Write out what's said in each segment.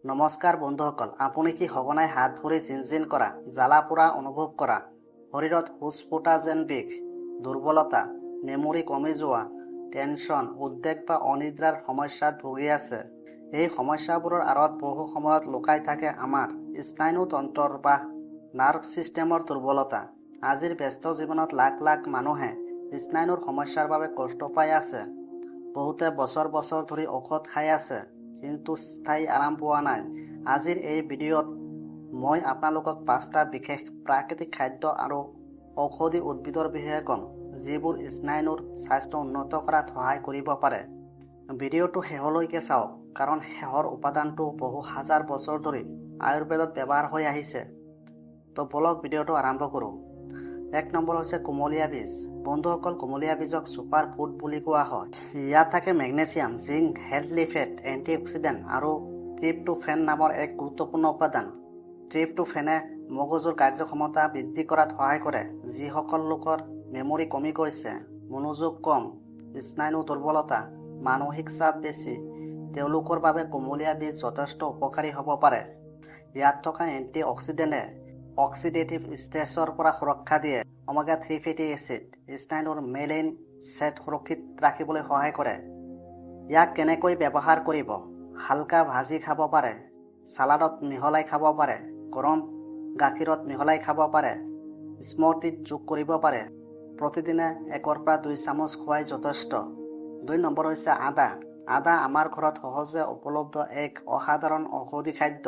নমস্কাৰ বন্ধুসকল, আপুনি কি সঘনাই হাত ভৰি জিনজিন কৰা, জ্বালা পোৰা অনুভৱ কৰা, শৰীৰত হুচ ফুটা যেন বিষ, দুৰ্বলতা, মেমৰি কমি যোৱা, টেনচন, উদ্বেগ বা অনিদ্ৰাৰ সমস্যাত ভুগি আছে? এই সমস্যাবোৰৰ আঁৰত বহু সময়ত লুকাই থাকে আমাৰ স্নায়ুতন্ত্ৰৰ বা নাৰ্ভ ছিষ্টেমৰ দুৰ্বলতা। আজিৰ ব্যস্ত জীৱনত লাখ লাখ মানুহে স্নায়ুৰ সমস্যাৰ বাবে কষ্ট পাই আছে। বহুতে বছৰ বছৰ ধৰি ঔষধ খাই আছে, কিন্তু স্থায়ী আৰাম পোৱা নাই। আজিৰ এই ভিডিঅ'ত মই আপোনালোকক 5টা বিশেষ প্ৰাকৃতিক খাদ্য আৰু ঔষধি উদ্ভিদৰ বিষয়ে ক'ম, যিবোৰ স্নায়ুৰ স্বাস্থ্য উন্নত কৰাত সহায় কৰিব পাৰে। ভিডিঅ'টো শেষলৈকে চাওক, কাৰণ শেষৰ উপাদানটো বহু হাজাৰ বছৰ ধৰি আয়ুৰ্বেদত ব্যৱহাৰ হৈ আহিছে। তো বলক ভিডিঅ'টো আৰম্ভ কৰোঁ। 1 নম্বৰ হৈছে কুমলীয়া বীজ। বন্ধুসকল, কুমলীয়া বীজক ছুপাৰ ফুড বুলি কোৱা হয়। ইয়াত থাকে magnesium, zinc, healthy fat, antioxidant আৰু ট্ৰিপ্টোফেন নামৰ এক গুৰুত্বপূৰ্ণ উপাদান। ট্ৰিপ্টোফেনে মগজুৰ কাৰ্যক্ষমতা বৃদ্ধি কৰাত সহায় কৰে। যিসকল লোকৰ মেমৰি কমি গৈছে, মনোযোগ কম, স্নায়ু দুৰ্বলতা, মানসিক চাপ বেছি, তেওঁলোকৰ বাবে কুমলীয়া বীজ যথেষ্ট উপকাৰী হ'ব পাৰে। ইয়াত থকা এণ্টিঅক্সিডেণ্টে অক্সিডেটিভ ষ্ট্ৰেছৰ পৰা সুৰক্ষা দিয়ে। ওমেগা 3 ফেটি এচিড স্নায়ুৰ মেলেইন ছেট সুৰক্ষিত ৰাখিবলৈ সহায় কৰে। ইয়াক কেনেকৈ ব্যৱহাৰ কৰিব? হালকা ভাজি খাব পাৰে, চালাডত মিহলাই খাব পাৰে, গৰম গাখীৰত মিহলাই খাব পাৰে, স্মুথিত যোগ কৰিব পাৰে। প্ৰতিদিনে 1 পৰা 2 চামুচ খোৱাই যথেষ্ট। 2 নম্বৰ হৈছে আদা। আদা আমাৰ ঘৰত সহজে উপলব্ধ এক অসাধাৰণ ঔষধি খাদ্য।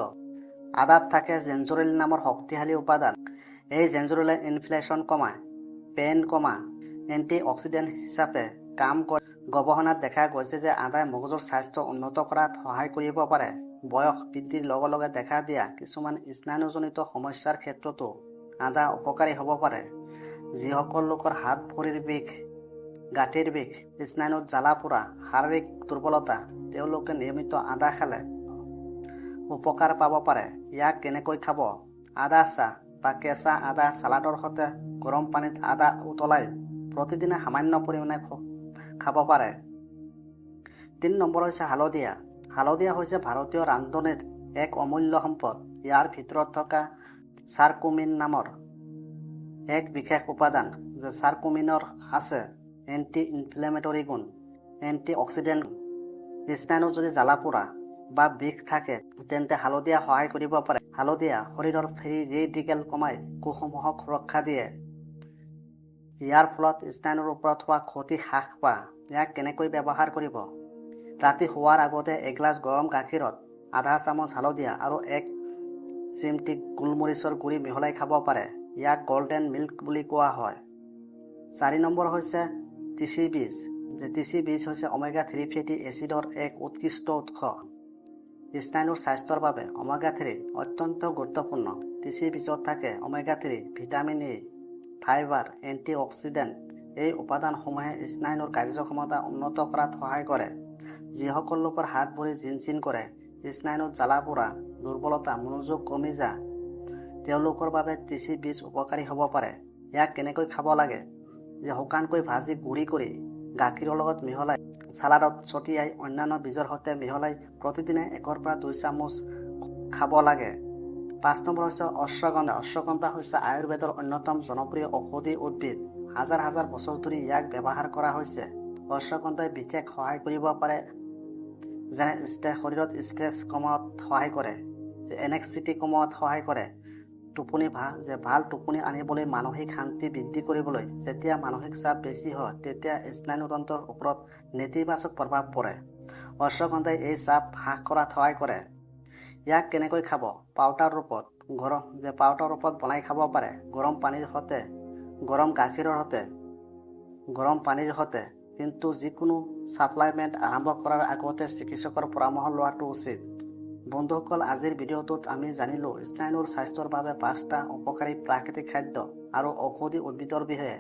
আদাত থাকে জেঞ্জুৰিল নামৰ শক্তিশালী উপাদান। এই জেঞ্জুৰিলে ইনফ্লেশ্যন কমায়, পেইন কমায়, এণ্টিঅক্সিডেণ্ট হিচাপে কাম কৰে। গৱেষণাত দেখা গৈছে যে আদাই মগজুৰ স্বাস্থ্য উন্নত কৰাত সহায় কৰিব পাৰে। বয়স বৃদ্ধিৰ লগে লগে দেখা দিয়া কিছুমান স্নায়ুজনিত সমস্যাৰ ক্ষেত্ৰতো আদা উপকাৰী হ'ব পাৰে। যিসকল লোকৰ হাত ভৰিৰ বিষ, গাঁঠিৰ বিষ, স্নায়ুত জ্বালা পোৰা, শাৰীৰিক দুৰ্বলতা, তেওঁলোকে নিয়মিত আদা খালে উপকাৰ পাব পাৰে। ইয়াক কেনেকৈ খাব? আদা চাহ বা কেঁচা আদা চালাডৰ সৈতে গৰম পানীত আদা উতলাই প্ৰতিদিনে সামান্য পৰিমাণে খাব পাৰে। 3 নম্বৰ হৈছে হালধীয়া। হালধীয়া হৈছে ভাৰতীয় ৰান্ধনীৰ এক অমূল্য সম্পদ। ইয়াৰ ভিতৰত থকা চাৰকুমিন নামৰ এক বিশেষ উপাদান, যে চাৰকুমিনৰ আছে এণ্টি ইনফ্লেমেটৰী গুণ, এণ্টি অক্সিডেণ্ট। স্নায়ুত যদি জ্বালা পোৰা বা বিষ থাকে, তেন্তে হালধীয়া সহায় কৰিব পাৰে। হালধীয়া শৰীৰৰ ফ্ৰী ৰেডিকেল কমাই কোষসমূহক সুৰক্ষা দিয়ে। ইয়াৰ ফলত স্নায়ুৰ ওপৰত হোৱা ক্ষতি হ্ৰাস পায়। ইয়াক কেনেকৈ ব্যৱহাৰ কৰিব? ৰাতি শোৱাৰ আগতে এগিলাচ গৰম গাখীৰত আধা চামুচ হালধীয়া আৰু 1 চিমটি গোলমৰিচৰ গুড়ি মিহলাই খাব পাৰে। ইয়াক গল্ডেন মিল্ক বুলি কোৱা হয়। 4 নম্বৰ হৈছে তিচি বীজ। তিচি বীজ হৈছে ওমেগা 3 ফেটি এচিডৰ এক উৎকৃষ্ট উৎস। স্নায়ুৰ স্বাস্থ্যৰ বাবে ওমেগা 3 অত্যন্ত গুৰুত্বপূৰ্ণ। তিচি বীজত থাকে omega 3, vitamin A, fibre, antioxidant. এই উপাদানসমূহে স্নায়ুৰ কাৰ্যক্ষমতা উন্নত কৰাত সহায় কৰে। যিসকল লোকৰ হাত ভৰি জিনজিন কৰে, স্নায়ুত জ্বালা পোৰা, দুৰ্বলতা, মনোযোগ কমি যায়, তেওঁলোকৰ বাবে তিচি বীজ উপকাৰী হ'ব পাৰে। ইয়াক কেনেকৈ খাব লাগে? যে শুকানকৈ ভাজি গুড়ি কৰি গাখীৰৰ লগত মিহলাই চালাডত ছটিয়াই অন্যান্য বীজৰ সৈতে মিহলাই প্ৰতিদিনে 1 পৰা 2 চামুচ খাব লাগে। 5 নম্বৰ হৈছে অশ্বগন্ধা। অশ্বগন্ধা হৈছে আয়ুৰ্বেদৰ অন্যতম জনপ্ৰিয় ঔষধি উদ্ভিদ। হাজাৰ হাজাৰ বছৰ ধৰি ইয়াক ব্যৱহাৰ কৰা হৈছে। অশ্বগন্ধাই বিশেষ সহায় কৰিব পাৰে, যেনে শৰীৰত ষ্ট্ৰেছ কমোৱাত সহায় কৰে, যে এনএক্সিটি কমোৱাত সহায় কৰে, ভাল টোপনি আনিবলৈ, মানসিক শান্তি বৃদ্ধি কৰিবলৈ। যেতিয়া মানসিক চাপ বেছি হয়, তেতিয়া স্নায়ুতন্ত্ৰৰ ওপৰত নেতিবাচক প্ৰভাৱ পৰে। অশ্বগন্ধাই এই চাপ হ্ৰাস কৰাত সহায় কৰে। ইয়াক কেনেকৈ খাব? পাউডাৰ ৰূপত পাউডাৰ ৰূপত বনাই খাব পাৰে। গৰম পানীৰ সৈতে, গৰম গাখীৰৰ সৈতে, গৰম পানীৰ সৈতে। কিন্তু যিকোনো ছাপ্লিমেণ্ট আৰম্ভ কৰাৰ আগতে চিকিৎসকৰ পৰামৰ্শ লোৱাটো উচিত। বন্ধুসকল, আজিৰ ভিডিঅ'টোত আমি জানিলোঁ স্নায়ুৰ স্বাস্থ্যৰ বাবে 5টা উপকাৰী প্ৰাকৃতিক খাদ্য আৰু ঔষধি উদ্ভিদৰ বিষয়ে।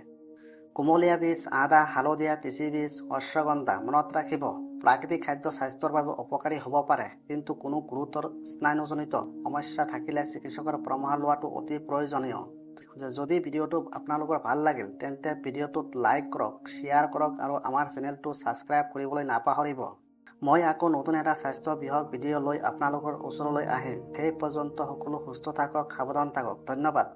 কুমলীয়া বীজ, আদা, হালধীয়া, তিচি বীজ, অশ্বগন্ধা। মনত ৰাখিব, প্ৰাকৃতিক খাদ্য স্বাস্থ্যৰ বাবে উপকাৰী হ'ব পাৰে, কিন্তু কোনো গুৰুতৰ স্নায়ুজনিত সমস্যা থাকিলে চিকিৎসকৰ পৰামৰ্শ লোৱাটো অতি প্ৰয়োজনীয়। যদি ভিডিঅ'টো আপোনালোকৰ ভাল লাগিল, তেন্তে ভিডিঅ'টোত লাইক কৰক, শ্বেয়াৰ কৰক আৰু আমাৰ চেনেলটো ছাবস্ক্ৰাইব কৰিবলৈ নাপাহৰিব। মই আকৌ নতুন এটা স্বাস্থ্য বিষয়ক ভিডিঅ' লৈ আপোনালোকৰ ওচৰলৈ আহিম। সেই পৰ্যন্ত সকলো সুস্থ থাকক, সাৱধান থাকক। ধন্যবাদ।